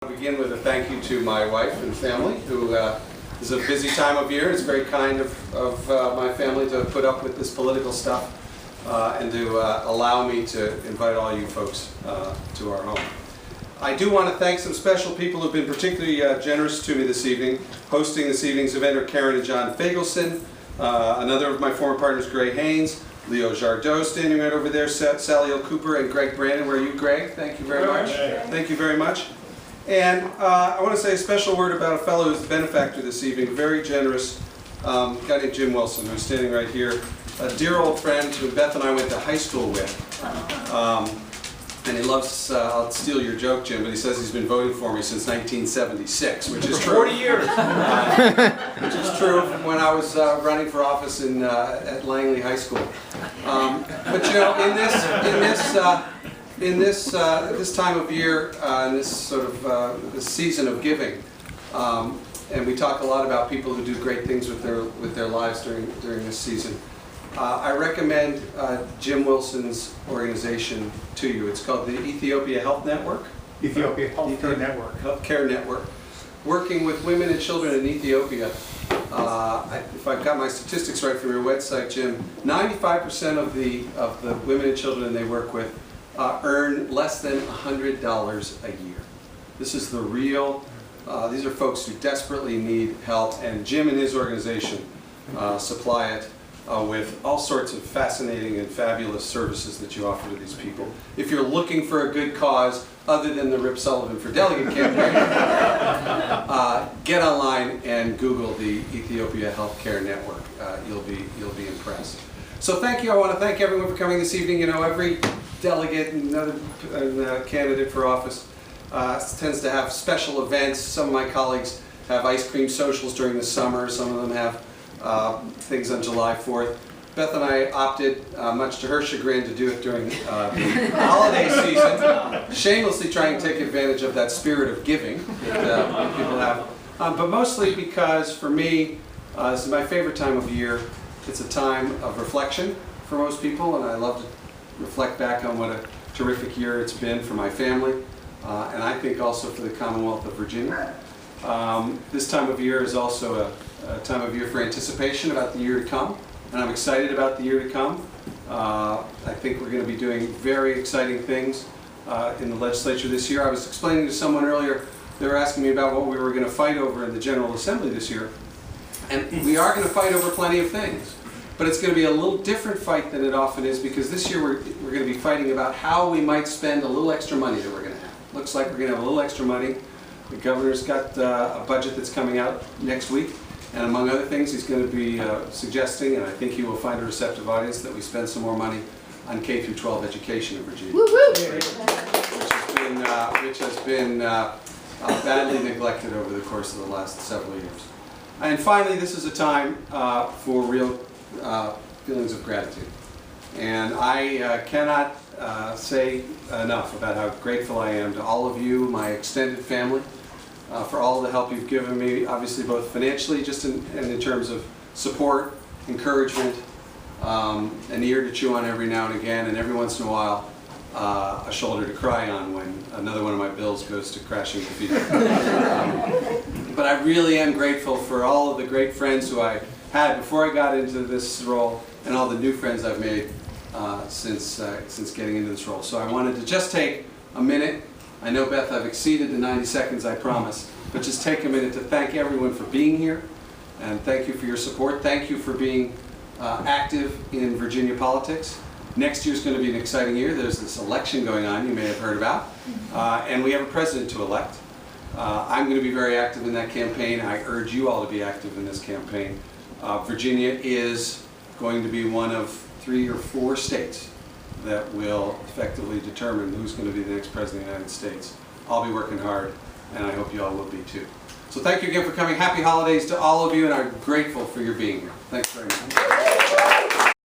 I'll begin with a thank you to my wife and family, who is a busy time of year. It's very kind of my family to put up with this political stuff and to allow me to invite all you folks to our home. I do want to thank some special people who have been particularly generous to me this evening. Hosting this evening's event are Karen and John Fagelson, another of my former partners, Gray Haynes, Leo Jardot standing right over there, Sally L. Cooper, and Greg Brandon. Where are you, Greg? Thank you very much. Thank you very much. And I want to say a special word about a fellow who's the benefactor this evening, very generous guy named Jim Wilson, who's standing right here, a dear old friend who Beth and I went to high school with. And he loves, I'll steal your joke, Jim, but he says he's been voting for me since 1976, which is true. 40 years! Which is true from when I was running for office at Langley High School. But you know, in this time of year, in this sort of this season of giving, and we talk a lot about people who do great things with their lives during this season. I recommend Jim Wilson's organization to you. It's called the Ethiopia Health Network. Ethiopia Healthcare Network. Healthcare Network. Working with women and children in Ethiopia. If I've got my statistics right from your website, Jim, 95% of the women and children they work with earn less than $100 a year. This is the real. These are folks who desperately need help, and Jim and his organization supply it. With all sorts of fascinating and fabulous services that you offer to these people. If you're looking for a good cause, other than the Rip Sullivan for Delegate campaign, get online and Google the Ethiopia Healthcare Network. You'll be impressed. So thank you. I want to thank everyone for coming this evening. You know, every delegate and another candidate for office tends to have special events. Some of my colleagues have ice cream socials during the summer. Some of them have things on July 4th. Beth and I opted, much to her chagrin, to do it during the holiday season, shamelessly trying to take advantage of that spirit of giving that people have. But mostly because, for me, this is my favorite time of year. It's a time of reflection for most people, and I love to reflect back on what a terrific year it's been for my family, and I think also for the Commonwealth of Virginia. This time of year is also a time of year for anticipation about the year to come, and I'm excited about the year to come. I think we're going to be doing very exciting things in the legislature this year. I was explaining to someone earlier, they were asking me about what we were going to fight over in the General Assembly this year, and we are going to fight over plenty of things, but it's going to be a little different fight than it often is, because this year we're going to be fighting about how we might spend a little extra money that we're going to have. Looks like we're going to have a little extra money. The governor's got a budget that's coming out next week, and among other things, he's going to be suggesting, and I think he will find a receptive audience, that we spend some more money on K through 12 education in Virginia, which has been badly neglected over the course of the last several years. And finally, this is a time for real feelings of gratitude, and I cannot say enough about how grateful I am to all of you, my extended family, for all the help you've given me, obviously both financially, just and in terms of support, encouragement, an ear to chew on every now and again, and every once in a while a shoulder to cry on when another one of my bills goes to crashing to pieces. But I really am grateful for all of the great friends who I had before I got into this role, and all the new friends I've made since getting into this role. So I wanted to just take a minute. I know, Beth, I've exceeded the 90 seconds I promised, but just take a minute to thank everyone for being here, and thank you for your support. Thank you for being active in Virginia politics. Next year's going to be an exciting year. There's this election going on you may have heard about, and we have a president to elect. I'm going to be very active in that campaign. I urge you all to be active in this campaign. Virginia is going to be one of 3 or 4 states that will effectively determine who's going to be the next president of the United States. I'll be working hard, and I hope you all will be too. So thank you again for coming. Happy holidays to all of you, and I'm grateful for your being here. Thanks very much.